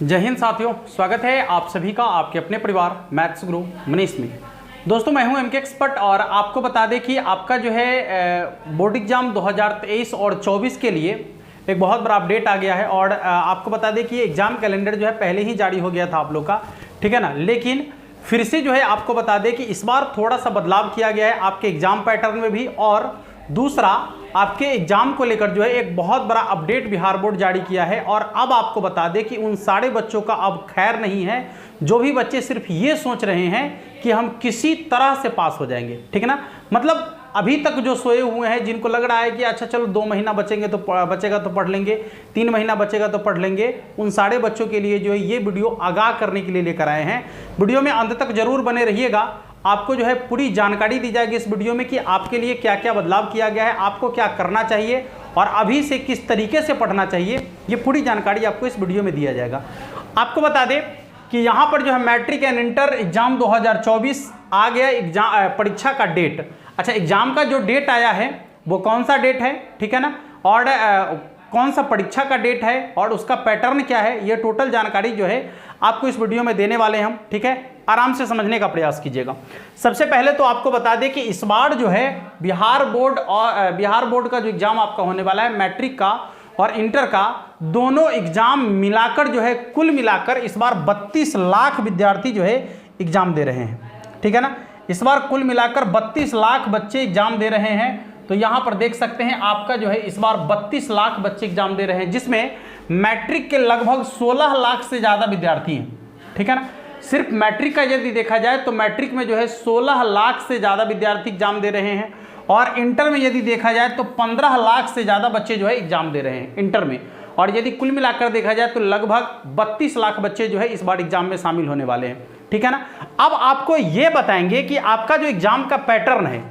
जय हिंद साथियों, स्वागत है आप सभी का आपके अपने परिवार मैथ्स गुरु मनीष में। दोस्तों मैं हूं एमके एक्सपर्ट और आपको बता दें कि आपका जो है बोर्ड एग्जाम 2023 और 24 के लिए एक बहुत बड़ा अपडेट आ गया है। और आपको बता दें कि एग्जाम कैलेंडर जो है पहले ही जारी हो गया था आप लोग का, ठीक है ना। लेकिन फिर से जो है आपको बता दें कि इस बार थोड़ा सा बदलाव किया गया है आपके एग्जाम पैटर्न में भी, और दूसरा आपके एग्जाम को लेकर जो है एक बहुत बड़ा अपडेट बिहार बोर्ड जारी किया है। और अब आपको बता दें कि उन सारे बच्चों का अब खैर नहीं है जो भी बच्चे सिर्फ ये सोच रहे हैं कि हम किसी तरह से पास हो जाएंगे, ठीक है ना। मतलब अभी तक जो सोए हुए हैं, जिनको लग रहा है कि अच्छा चलो 2 महीना बचेगा तो पढ़ लेंगे, 3 महीना बचेगा तो पढ़ लेंगे, उन सारे बच्चों के लिए जो है ये वीडियो आगाह करने के लिए लेकर आए हैं। वीडियो में अंत तक जरूर बने रहिएगा, आपको जो है पूरी जानकारी दी जाएगी इस वीडियो में कि आपके लिए क्या क्या बदलाव किया गया है, आपको क्या करना चाहिए और अभी से किस तरीके से पढ़ना चाहिए, ये पूरी जानकारी आपको इस वीडियो में दिया जाएगा। आपको बता दें कि यहाँ पर जो है मैट्रिक एंड इंटर एग्जाम 2024 आ गया, एग्जाम परीक्षा का डेट। अच्छा, एग्जाम का जो डेट आया है वो कौन सा डेट है, ठीक है ना, और कौन सा परीक्षा का डेट है और उसका पैटर्न क्या है, ये टोटल जानकारी जो है आपको इस वीडियो में देने वाले हैं हम, ठीक है। आराम से समझने का प्रयास कीजिएगा। सबसे पहले तो आपको बता दें कि इस बार जो है बिहार बोर्ड का जो एग्जाम आपका होने वाला है, मैट्रिक का और इंटर का दोनों एग्जाम मिलाकर जो है कुल मिलाकर इस बार 32 लाख विद्यार्थी जो है एग्जाम दे रहे हैं, ठीक है ना। इस बार कुल मिलाकर 32 लाख बच्चे एग्जाम दे रहे हैं। तो यहां पर देख सकते हैं आपका जो है इस बार 32 लाख बच्चे एग्जाम दे रहे हैं, जिसमें मैट्रिक के लगभग 16 लाख से ज्यादा विद्यार्थी हैं, ठीक है ना। सिर्फ मैट्रिक का यदि देखा जाए तो मैट्रिक में जो है 16 लाख से ज्यादा विद्यार्थी एग्जाम दे रहे हैं, और इंटर में यदि देखा जाए तो 15 लाख से ज्यादा बच्चे जो है एग्जाम दे रहे हैं इंटर में। और यदि कुल मिलाकर देखा जाए तो लगभग 32 लाख बच्चे जो है इस बार एग्जाम में शामिल होने वाले हैं, ठीक है ना। अब आपको यह बताएंगे कि आपका जो एग्जाम का पैटर्न है,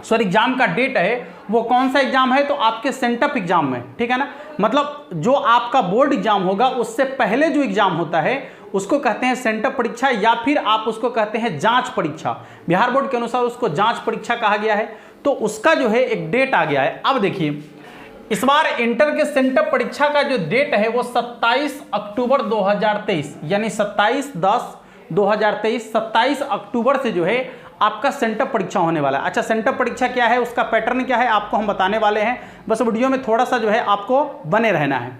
सॉरी एग्जाम का डेट है, वो कौन सा एग्जाम है, तो आपके सेंटअप एग्जाम में, ठीक है ना। मतलब जो आपका बोर्ड एग्जाम होगा उससे पहले जो एग्जाम होता है उसको कहते हैं सेंटअप परीक्षा, या फिर आप उसको कहते हैं जांच परीक्षा। बिहार बोर्ड के अनुसार उसको जांच परीक्षा कहा गया है। तो उसका जो है एक डेट आ गया है। अब देखिए, इस बार इंटर के सेंटअप परीक्षा का जो डेट है वो 27 अक्टूबर 2023, यानी 27/10/2023, 27 अक्टूबर से जो है आपका सेंटअप परीक्षा होने वाला है। अच्छा, सेंटअप परीक्षा क्या है, उसका पैटर्न क्या है, आपको हम बताने वाले हैं। बस वीडियो में थोड़ा सा जो है आपको बने रहना है।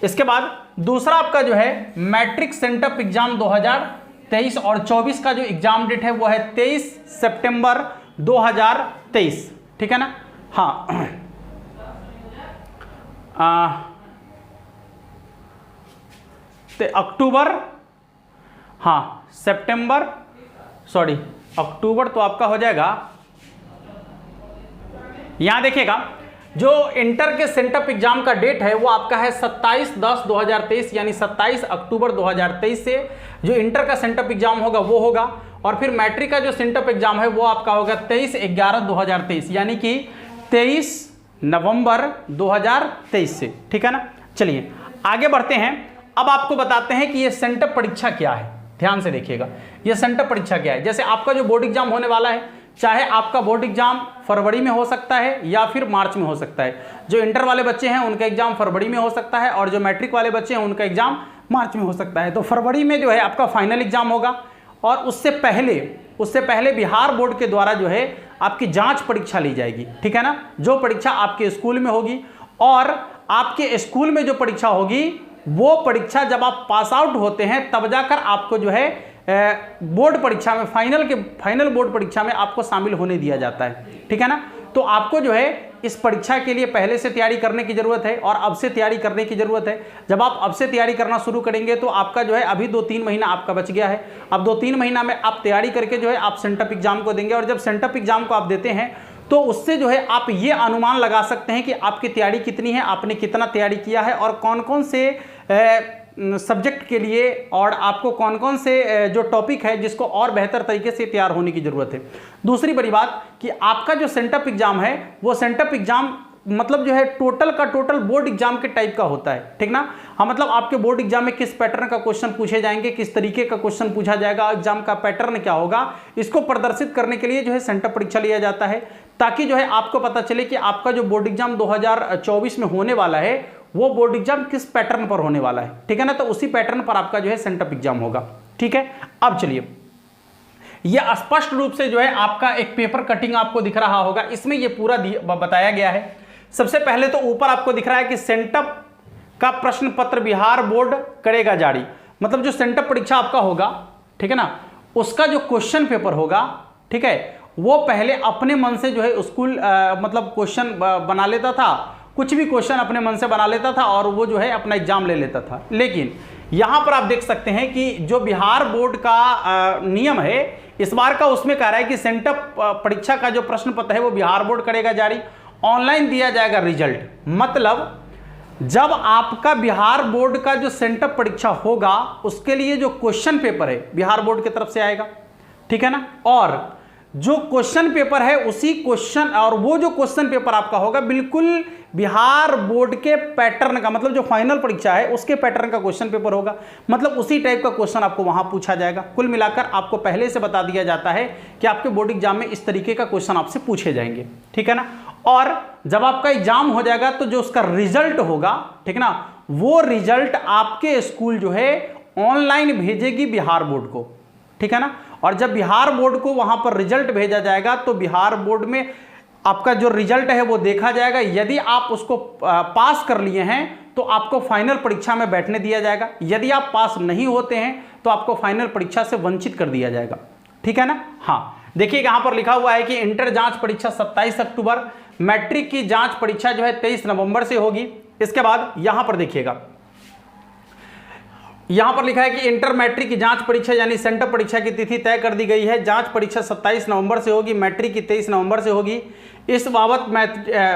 इसके बाद दूसरा आपका जो है मैट्रिक सेंटअप एग्जाम 2023 और 24 का जो एग्जाम डेट है वो है 23 सितंबर 2023, ठीक है ना। हाँ, अक्टूबर तो आपका हो जाएगा। यहां देखिएगा, जो इंटर के सेंटअप एग्जाम का डेट है वो आपका है 27/10/2023, यानी 27 अक्टूबर 2023 से जो इंटर का सेंटअप एग्जाम होगा वो होगा। और फिर मैट्रिक का जो सेंटअप एग्जाम है वो आपका होगा 23/11/2023, यानी कि 23 नवंबर 2023 से, ठीक है ना। चलिए आगे बढ़ते हैं। अब आपको बताते हैं कि ये सेंटअप परीक्षा क्या है। ध्यान से देखिएगा, ये सेंटअप परीक्षा क्या है। जैसे आपका जो बोर्ड एग्जाम होने वाला है, चाहे आपका बोर्ड एग्जाम फरवरी में हो सकता है या फिर मार्च में हो सकता है। जो इंटर वाले बच्चे हैं उनका एग्जाम फरवरी में हो सकता है, और जो मैट्रिक वाले बच्चे हैं उनका एग्जाम मार्च में हो सकता है। तो फरवरी में जो है आपका फाइनल एग्जाम होगा, और उससे पहले बिहार बोर्ड के द्वारा जो है आपकी जांच परीक्षा ली जाएगी, ठीक है ना। जो परीक्षा आपके स्कूल में होगी, और आपके स्कूल में जो परीक्षा होगी वो परीक्षा जब आप पास आउट होते हैं तब जाकर आपको जो है बोर्ड परीक्षा में, फाइनल बोर्ड परीक्षा में आपको शामिल होने दिया जाता है, ठीक है ना। तो आपको जो है इस परीक्षा के लिए पहले से तैयारी करने की जरूरत है, और अब से तैयारी करने की जरूरत है। जब आप अब से तैयारी करना शुरू करेंगे तो आपका जो है अभी 2-3 महीना आपका बच गया है। अब 2-3 महीना में आप तैयारी करके जो है आप सेंटअप एग्जाम को देंगे, और जब सेंटअप एग्जाम को आप देते हैं तो उससे जो है आप ये अनुमान लगा सकते हैं कि आपकी तैयारी कितनी है, आपने कितना तैयारी किया है, और कौन कौन से सब्जेक्ट के लिए, और आपको कौन कौन से जो टॉपिक है जिसको और बेहतर तरीके से तैयार होने की जरूरत है। दूसरी बड़ी बात कि आपका जो सेंटअप एग्जाम है वो सेंटअप एग्जाम मतलब जो है टोटल का टोटल बोर्ड एग्जाम के टाइप का होता है, ठीक ना। हाँ, मतलब आपके बोर्ड एग्जाम में किस पैटर्न का क्वेश्चन पूछे जाएंगे, किस तरीके का क्वेश्चन पूछा जाएगा, एग्जाम का पैटर्न क्या होगा, इसको प्रदर्शित करने के लिए जो है सेंटअप परीक्षा लिया जाता है, ताकि जो है आपको पता चले कि आपका जो बोर्ड एग्जाम 2024 में होने वाला है वो बोर्ड एग्जाम किस पैटर्न पर होने वाला है, ठीक है ना। तो उसी पैटर्न पर आपका जो है सेंटअप एग्जाम होगा, ठीक है। अब चलिए, यह स्पष्ट रूप से जो है आपका एक पेपर कटिंग आपको दिख रहा होगा, इसमें यह पूरा बताया गया है। सबसे पहले तो ऊपर आपको दिख रहा है कि सेंटअप का प्रश्न पत्र बिहार बोर्ड करेगा जारी, मतलब जो सेंटअप परीक्षा आपका होगा, ठीक है ना, उसका जो क्वेश्चन पेपर होगा, ठीक है, वो पहले अपने मन से जो है स्कूल मतलब क्वेश्चन बना लेता था, कुछ भी क्वेश्चन अपने मन से बना लेता था और वो जो है अपना एग्जाम ले लेता था। लेकिन यहां पर आप देख सकते हैं कि जो बिहार बोर्ड का नियम है इस बार का, उसमें कह रहा है कि सेंटअप परीक्षा का जो प्रश्न पत्र है वो बिहार बोर्ड करेगा जारी, ऑनलाइन दिया जाएगा रिजल्ट। मतलब जब आपका बिहार बोर्ड का जो सेंटअप परीक्षा होगा उसके लिए जो क्वेश्चन पेपर है बिहार बोर्ड की तरफ से आएगा, ठीक है ना, और जो क्वेश्चन पेपर है उसी क्वेश्चन, और वो जो क्वेश्चन पेपर आपका होगा बिल्कुल बिहार बोर्ड के पैटर्न का, मतलब जो फाइनल परीक्षा है उसके पैटर्न का क्वेश्चन पेपर होगा, मतलब उसी टाइप का क्वेश्चन आपको वहां पूछा जाएगा। कुल मिलाकर आपको पहले से बता दिया जाता है कि आपके बोर्ड एग्जाम में इस तरीके का क्वेश्चन आपसे पूछे जाएंगे, ठीक है ना। और जब आपका एग्जाम हो जाएगा तो जो उसका रिजल्ट होगा, ठीक ना, वो रिजल्ट आपके स्कूल जो है ऑनलाइन भेजेगी बिहार बोर्ड को, ठीक है ना। और जब बिहार बोर्ड को वहां पर रिजल्ट भेजा जाएगा तो बिहार बोर्ड में आपका जो रिजल्ट है वो देखा जाएगा। यदि आप उसको पास कर लिए हैं तो आपको फाइनल परीक्षा में बैठने दिया जाएगा, यदि आप पास नहीं होते हैं तो आपको फाइनल परीक्षा से वंचित कर दिया जाएगा, ठीक है ना। हाँ, देखिए यहां पर लिखा हुआ है कि इंटर जांच परीक्षा 27 अक्टूबर, मैट्रिक की जांच परीक्षा जो है 23 नवंबर से होगी। इसके बाद यहां पर देखिएगा, यहां पर लिखा है कि इंटर मैट्रिक की जांच परीक्षा यानी सेंटअप परीक्षा की तिथि तय कर दी गई है। जांच परीक्षा 27 नवंबर से होगी, मैट्रिक की 23 नवंबर से होगी। इस बाबत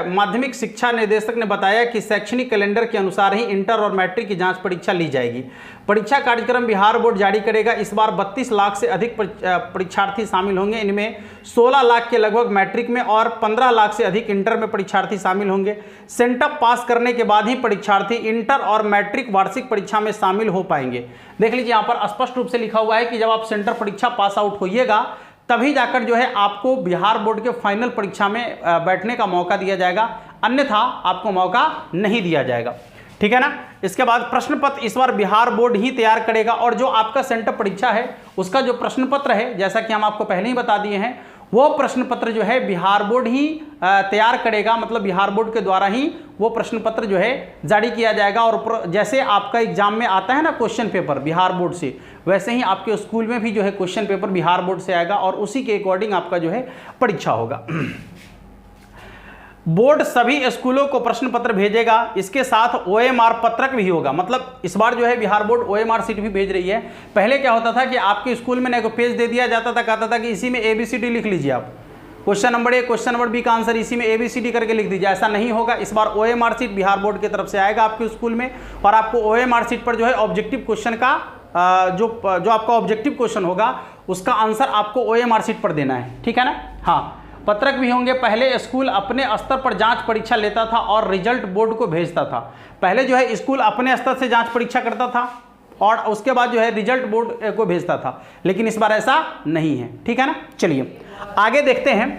माध्यमिक शिक्षा निदेशक ने बताया कि शैक्षणिक कैलेंडर के अनुसार ही इंटर और मैट्रिक की जांच परीक्षा ली जाएगी। परीक्षा कार्यक्रम बिहार बोर्ड जारी करेगा। इस बार 32 लाख से अधिक परीक्षार्थी शामिल होंगे। इनमें 16 लाख के लगभग मैट्रिक में और 15 लाख से अधिक इंटर में परीक्षार्थी शामिल होंगे। सेंटअप पास करने के बाद ही परीक्षार्थी इंटर और मैट्रिक वार्षिक परीक्षा में शामिल हो पाएंगे। देख लीजिए यहाँ पर स्पष्ट रूप से लिखा हुआ है कि जब आप सेंटर परीक्षा पास आउट होइएगा तभी जाकर जो है आपको बिहार बोर्ड के फाइनल परीक्षा में बैठने का मौका दिया जाएगा, अन्यथा आपको मौका नहीं दिया जाएगा, ठीक है ना। इसके बाद प्रश्न पत्र इस बार बिहार बोर्ड ही तैयार करेगा और जो आपका सेंटर परीक्षा है उसका जो प्रश्न पत्र है, जैसा कि हम आपको पहले ही बता दिए हैं, वो प्रश्न पत्र जो है बिहार बोर्ड ही तैयार करेगा, मतलब बिहार बोर्ड के द्वारा ही वो प्रश्न पत्र जो है जारी किया जाएगा। और जैसे आपका एग्जाम में आता है ना क्वेश्चन पेपर बिहार बोर्ड से, वैसे ही आपके स्कूल में भी जो है क्वेश्चन पेपर बिहार बोर्ड से आएगा और उसी के अकॉर्डिंग आपका जो है परीक्षा होगा। बोर्ड सभी स्कूलों को प्रश्न पत्र भेजेगा, इसके साथ OMR पत्रक भी होगा। मतलब इस बार जो है बिहार बोर्ड OMR सीट भी भेज रही है। पहले क्या होता था कि आपके स्कूल में ना एक पेज दे दिया जाता था, कहता था कि इसी में ABCD लिख लीजिए, आप question number A question number B का आंसर इसी में ABCD करके लिख दीजिए। ऐसा नहीं होगा, इस बार OMR सीट बिहार बोर्ड की तरफ से आएगा आपके स्कूल में और आपको OMR सीट पर जो है ऑब्जेक्टिव क्वेश्चन का जो आपका ऑब्जेक्टिव क्वेश्चन होगा उसका आंसर आपको OMR सीट पर देना है, ठीक है ना। हाँ, पत्रक भी होंगे। पहले स्कूल अपने स्तर पर जांच परीक्षा लेता था और रिजल्ट बोर्ड को भेजता था। पहले जो है स्कूल अपने स्तर से जांच परीक्षा करता था और उसके बाद जो है रिजल्ट बोर्ड को भेजता था, लेकिन इस बार ऐसा नहीं है, ठीक है ना। चलिए आगे देखते हैं।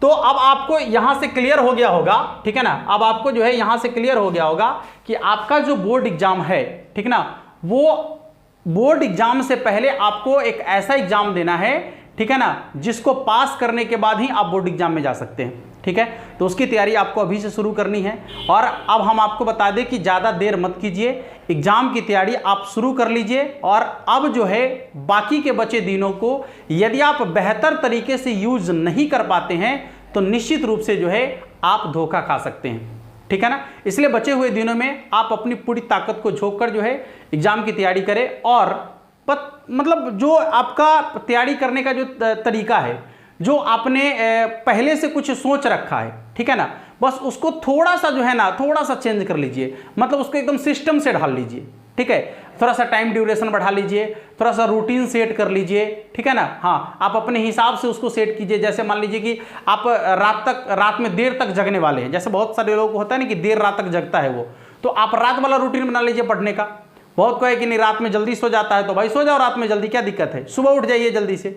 तो अब आपको यहां से क्लियर हो गया होगा, ठीक है ना, अब आपको जो है यहां से क्लियर हो गया होगा कि आपका जो बोर्ड एग्जाम है, ठीक ना, वो बोर्ड एग्जाम से पहले आपको एक ऐसा एग्जाम देना है, ठीक है ना, जिसको पास करने के बाद ही आप बोर्ड एग्जाम में जा सकते हैं, ठीक है। तो उसकी तैयारी आपको अभी से शुरू करनी है। और अब हम आपको बता दें कि ज़्यादा देर मत कीजिए, एग्जाम की तैयारी आप शुरू कर लीजिए। और अब जो है बाकी के बचे दिनों को यदि आप बेहतर तरीके से यूज नहीं कर पाते हैं तो निश्चित रूप से जो है आप धोखा खा सकते हैं, ठीक है ना। इसलिए बचे हुए दिनों में आप अपनी पूरी ताकत को झोंक कर जो है एग्जाम की तैयारी करें। और मतलब जो आपका तैयारी करने का जो तरीका है, जो आपने पहले से कुछ सोच रखा है, ठीक है ना, बस उसको थोड़ा सा जो है ना थोड़ा सा चेंज कर लीजिए, मतलब उसको एकदम सिस्टम से ढाल लीजिए, ठीक है। थोड़ा सा टाइम ड्यूरेशन बढ़ा लीजिए, थोड़ा सा रूटीन सेट कर लीजिए, ठीक है ना। हाँ, आप अपने हिसाब से उसको सेट कीजिए। जैसे मान लीजिए कि आप रात में देर तक जगने वाले हैं, जैसे बहुत सारे लोगों को होता है ना कि देर रात तक जगता है वो, तो आप रात वाला रूटीन बना लीजिए पढ़ने का। बहुत को है कि नहीं रात में जल्दी सो जाता है, तो भाई सो जाओ रात में जल्दी, क्या दिक्कत है, सुबह उठ जाइए जल्दी से।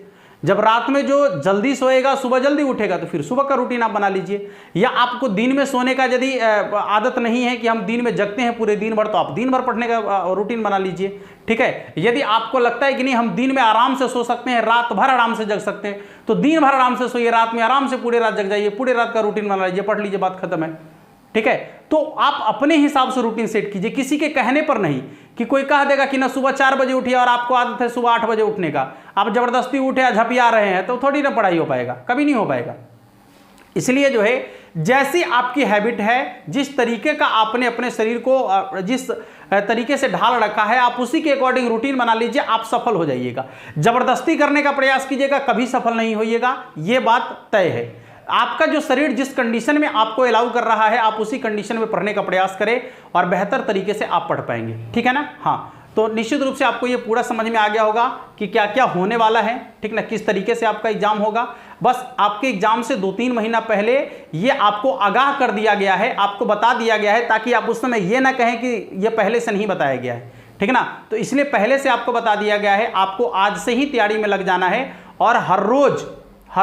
जब रात में जो जल्दी सोएगा सुबह जल्दी उठेगा, तो फिर सुबह का रूटीन आप बना लीजिए। या आपको दिन में सोने का यदि आदत नहीं है कि हम दिन में जगते हैं पूरे दिन भर, तो आप दिन भर पढ़ने का रूटीन बना लीजिए। ठीक है, यदि आपको लगता है कि नहीं हम दिन में आराम से सो सकते हैं, रात भर आराम से जग सकते हैं, तो दिन भर आराम से सोइए, रात में आराम से पूरे रात जग जाइए, पूरे रात का रूटीन बना लीजिए, पढ़ लीजिए, बात खत्म है। ठीक है, तो आप अपने हिसाब से रूटीन सेट कीजिए, किसी के कहने पर नहीं कि कोई कह देगा कि ना सुबह 4 बजे उठिए और आपको आदत है सुबह 8 बजे उठने का, आप जबरदस्ती उठे झपिया रहे हैं, तो थोड़ी ना पढ़ाई हो पाएगा, कभी नहीं हो पाएगा। इसलिए जो है जैसी आपकी हैबिट है, जिस तरीके का आपने अपने शरीर को जिस तरीके से ढाल रखा है, आप उसी के अकॉर्डिंग रूटीन बना लीजिए, आप सफल हो जाइएगा। जबरदस्ती करने का प्रयास कीजिएगा, कभी सफल नहीं होइएगा, ये बात तय है। आपका जो शरीर जिस कंडीशन में आपको अलाउ कर रहा है, आप उसी कंडीशन में पढ़ने का प्रयास करें और बेहतर तरीके से आप पढ़ पाएंगे। ठीक है ना? हाँ, तो निश्चित रूप से आपको ये पूरा समझ में आ गया होगा कि क्या क्या होने वाला है। ठीक ना, किस तरीके से आपका एग्जाम होगा। बस आपके एग्जाम से 2-3 महीना पहले ये आपको आगाह कर दिया गया है, आपको बता दिया गया है, ताकि आप उस समय ये ना कहें कि ये पहले से नहीं बताया गया है। ठीक है ना, तो इसलिए पहले से आपको बता दिया गया है, आपको आज से ही तैयारी में लग जाना है और हर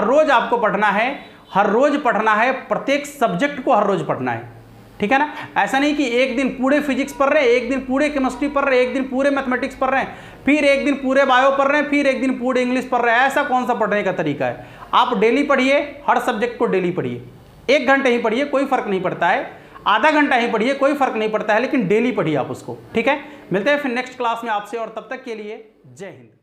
रोज आपको पढ़ना है, हर रोज पढ़ना है, प्रत्येक सब्जेक्ट को हर रोज पढ़ना है। ठीक है ना, ऐसा नहीं कि एक दिन पूरे फिजिक्स पढ़ रहे हैं, एक दिन पूरे केमिस्ट्री पढ़ रहे हैं, एक दिन पूरे मैथमेटिक्स पढ़ रहे हैं, फिर एक दिन पूरे बायो पढ़ रहे हैं, फिर एक दिन पूरे इंग्लिश पढ़ रहे हैं। ऐसा कौन सा पढ़ने का तरीका है? आप डेली पढ़िए, हर सब्जेक्ट को डेली पढ़िए। 1 घंटे ही पढ़िए, कोई फर्क नहीं पड़ता है, आधा घंटा ही पढ़िए, कोई फर्क नहीं पड़ता है, लेकिन डेली पढ़िए आप उसको। ठीक है, मिलते हैं फिर नेक्स्ट क्लास में आपसे, और तब तक के लिए जय हिंद।